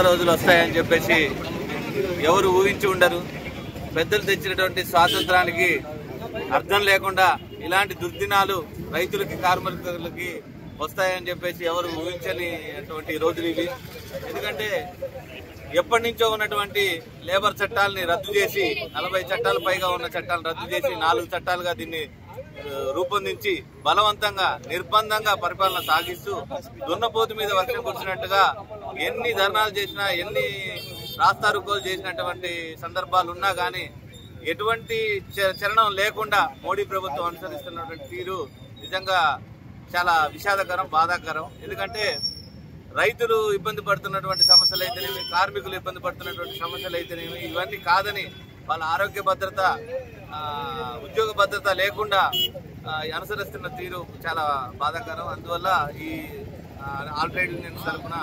రోజులు వస్తాయని చెప్పేసి ఎవరు ఊహించి ఉండరు. పెద్దలు తెచ్చినటువంటి స్వాతంత్రానికి అర్థం లేకుండా ఇలాంటి దుర్దినాలు రైతులకి కార్మికులకి వస్తాయని చెప్పేసి ఎవరు ఊహించనిటువంటి రోజులు ఇవి. ఎందుకంటే ఎప్పటి నుంచో ఉన్నటువంటి లేబర్ చట్టాలని రద్దు చేసి 40 చట్టాల పైగా ఉన్న చట్టాలను రద్దు చేసి 4 చట్టాలుగా దీన్ని రూపొందించి బలవంతంగా నిర్బంధంగా పరిపాలన సాగిస్తూ దున్నపోతు మీద వర్షం కురిసినట్టుగా ఎన్ని ధర్నాలు చేసినా ఎన్ని రాస్తారోకోలు చేసినటువంటి సందర్భాలు ఉన్నా కానీ ఎటువంటి చలనం లేకుండా మోడీ ప్రభుత్వం అనుసరిస్తున్నటువంటి తీరు నిజంగా చాలా విషాదకరం, బాధాకరం. ఎందుకంటే రైతులు ఇబ్బంది పడుతున్నటువంటి సమస్యలు అయితేనేమి, కార్మికులు ఇబ్బంది పడుతున్నటువంటి సమస్యలు అయితేనేమి, ఇవన్నీ కాదని వాళ్ళ ఆరోగ్య భద్రత, ఉద్యోగ భద్రత లేకుండా అనుసరిస్తున్న తీరు చాలా బాధాకరం. అందువల్ల ఈ ఆల్ ట్రేడ్ యూనియన్స్ తరఫున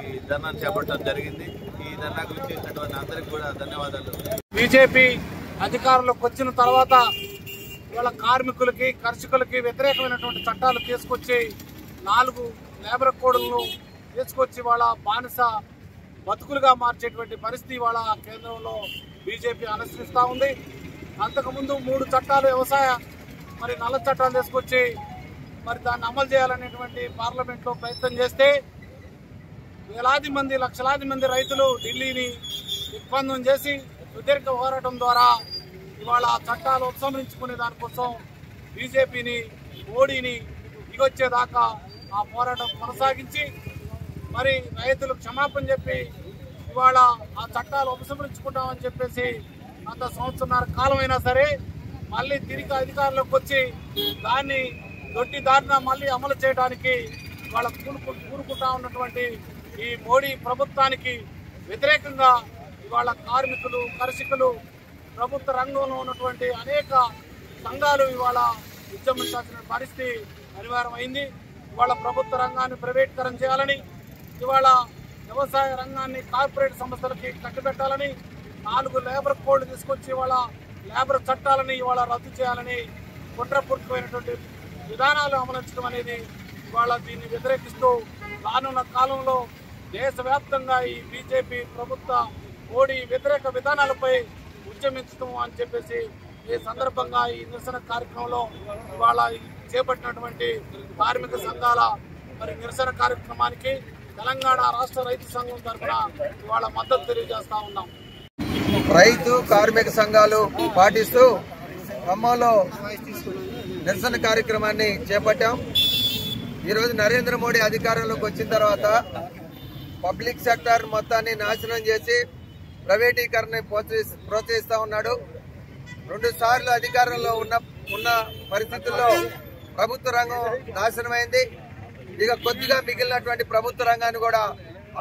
ఈ ధర్నాను చేపట్టడం జరిగింది. ఈ ధర్నా గురించి ఇచ్చినటువంటి అందరికీ కూడా ధన్యవాదాలు. బీజేపీ అధికారంలోకి వచ్చిన తర్వాత ఇవాళ కార్మికులకి, కర్షకులకి వ్యతిరేకమైనటువంటి చట్టాలు తీసుకొచ్చి 4 లేబర్ కోడ్లను తీసుకొచ్చి వాళ్ళ బానిస బతుకులుగా మార్చేటువంటి పరిస్థితి వాళ్ళ కేంద్రంలో బీజేపీ అనుసరిస్తూ ఉంది. అంతకుముందు 3 చట్టాలు వ్యవసాయ నల్ల చట్టాలు తీసుకొచ్చి దాన్ని అమలు చేయాలనేటువంటి పార్లమెంట్లో ప్రయత్నం చేస్తే వేలాది మంది, లక్షలాది మంది రైతులు ఢిల్లీని దిగ్బంధం చేసి సుదీర్ఘ పోరాటం ద్వారా ఇవాళ చట్టాలు ఉపసంహరించుకునే దానికోసం బీజేపీని, మోడీని దిగొచ్చేదాకా ఆ పోరాటం కొనసాగించి రైతులకు క్షమాపణ చెప్పి ఇవాళ ఆ చట్టాలు ఉపసంహరించుకుంటామని చెప్పేసి అంత సంవత్సరాల కాలమైనా సరే మళ్ళీ తిరిగి అధికారంలోకి వచ్చి దాన్ని దొడ్డి దారిన మళ్ళీ అమలు చేయడానికి ఇవాళ కూరుకుంటా ఉన్నటువంటి ఈ మోడీ ప్రభుత్వానికి వ్యతిరేకంగా ఇవాళ కార్మికులు, కర్షకులు, ప్రభుత్వ రంగంలో ఉన్నటువంటి అనేక సంఘాలు ఇవాళ ఉద్యమించాల్సిన పరిస్థితి అనివార్యమైంది. ఇవాళ ప్రభుత్వ రంగాన్ని ప్రైవేటీకరణ చేయాలని, ఇవాళ వ్యవసాయ రంగాన్ని కార్పొరేట్ సంస్థలకి కట్టుబెట్టాలని, 4 లేబర్ కోడ్లు తీసుకొచ్చి ఇవాళ లేబర్ చట్టాలని ఇవాళ రద్దు చేయాలని కుట్రపూర్వకమైనటువంటి విధానాలు అమలుంచడం అనేది ఇవాళ దీన్ని వ్యతిరేకిస్తూ రానున్న కాలంలో దేశవ్యాప్తంగా ఈ బీజేపీ ప్రభుత్వ మోడీ వ్యతిరేక విధానాలపై ఉద్యమించడం అని చెప్పేసి ఈ సందర్భంగా ఈ నిరసన కార్యక్రమంలో ఇవాళ చేపట్టినటువంటి కార్మిక సంఘాల నిరసన కార్యక్రమానికి తెలంగాణ రాష్ట్ర రైతు సంఘం తరఫున ఇవాళ మద్దతు తెలియజేస్తా ఉన్నాం. రైతు కార్మిక సంఘాలు పాటిస్తూ ఖమ్మంలో నిరసన కార్యక్రమాన్ని చేపట్టాం. ఈరోజు నరేంద్ర మోడీ అధికారంలోకి వచ్చిన తర్వాత పబ్లిక్ సెక్టర్ మొత్తాన్ని నాశనం చేసి ప్రైవేటీకరణని ప్రోత్సహిస్తూ ఉన్నాడు. 2 సార్లు అధికారంలో ఉన్న పరిస్థితుల్లో ప్రభుత్వ రంగం నాశనమైంది. ఇక కొద్దిగా మిగిలినటువంటి ప్రభుత్వ రంగాన్ని కూడా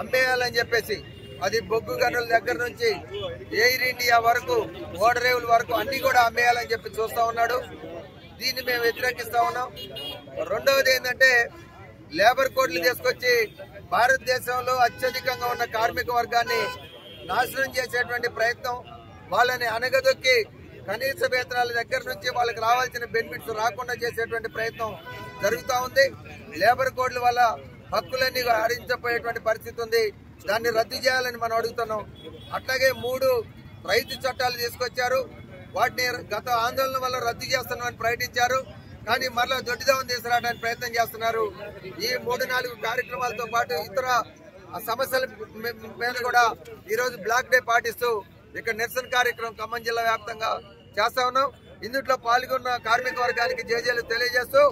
అమ్మేయాలని చెప్పేసి, అది బొగ్గు గనుల దగ్గర నుంచి ఎయిర్ ఇండియా వరకు, ఓడరేవుల వరకు అన్ని కూడా అమ్మేయాలని చెప్పి చూస్తా ఉన్నాడు. దీన్ని మేము వ్యతిరేకిస్తా ఉన్నాం. రెండవది ఏంటంటే, లేబర్ కోడ్లు తీసుకొచ్చి భారతదేశంలో అత్యధికంగా ఉన్న కార్మిక వర్గాన్ని నాశనం చేసేటువంటి ప్రయత్నం, వాళ్ళని అనగదొక్కి కనీస వేతనాల దగ్గర నుంచి వాళ్ళకి రావాల్సిన బెనిఫిట్స్ రాకుండా చేసేటువంటి ప్రయత్నం జరుగుతూ ఉంది. లేబర్ కోడ్ల వల్ల హక్కులన్నీ హరించబోయేటువంటి పరిస్థితి ఉంది. దాన్ని రద్దు చేయాలని మనం అడుగుతున్నాం. అట్లాగే 3 రైతు చట్టాలు తీసుకొచ్చారు. వాటిని గత ఆందోళన వల్ల రద్దు చేస్తున్నామని ప్రకటించారు. కానీ మరలా దొడ్డిదామని తీసుకురావడానికి ప్రయత్నం చేస్తున్నారు. ఈ 3-4 కార్యక్రమాలతో పాటు ఇతర సమస్యల మీద కూడా ఈరోజు బ్లాక్ డే పాటిస్తూ ఇక్కడ నిరసన కార్యక్రమం ఖమ్మం జిల్లా వ్యాప్తంగా చేస్తా ఉన్నాం. ఇందులో పాల్గొన్న కార్మిక వర్గానికి జేజేలు తెలియజేస్తూ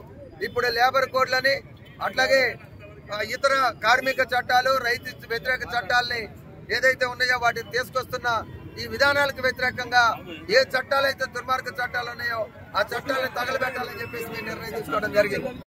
ఇప్పుడు లేబర్ కోడ్లని, అట్లాగే ఇతర కార్మిక చట్టాలు, రైతు వ్యతిరేక చట్టాలని ఏదైతే ఉన్నాయో వాటిని తీసుకొస్తున్న ఈ విధానాలకు వ్యతిరేకంగా ఏ చట్టాలైతే దుర్మార్గ చట్టాలు ఉన్నాయో ఆ చట్టాలను తగలబెట్టాలని చెప్పేసి నిర్ణయం తీసుకోవడం జరిగింది.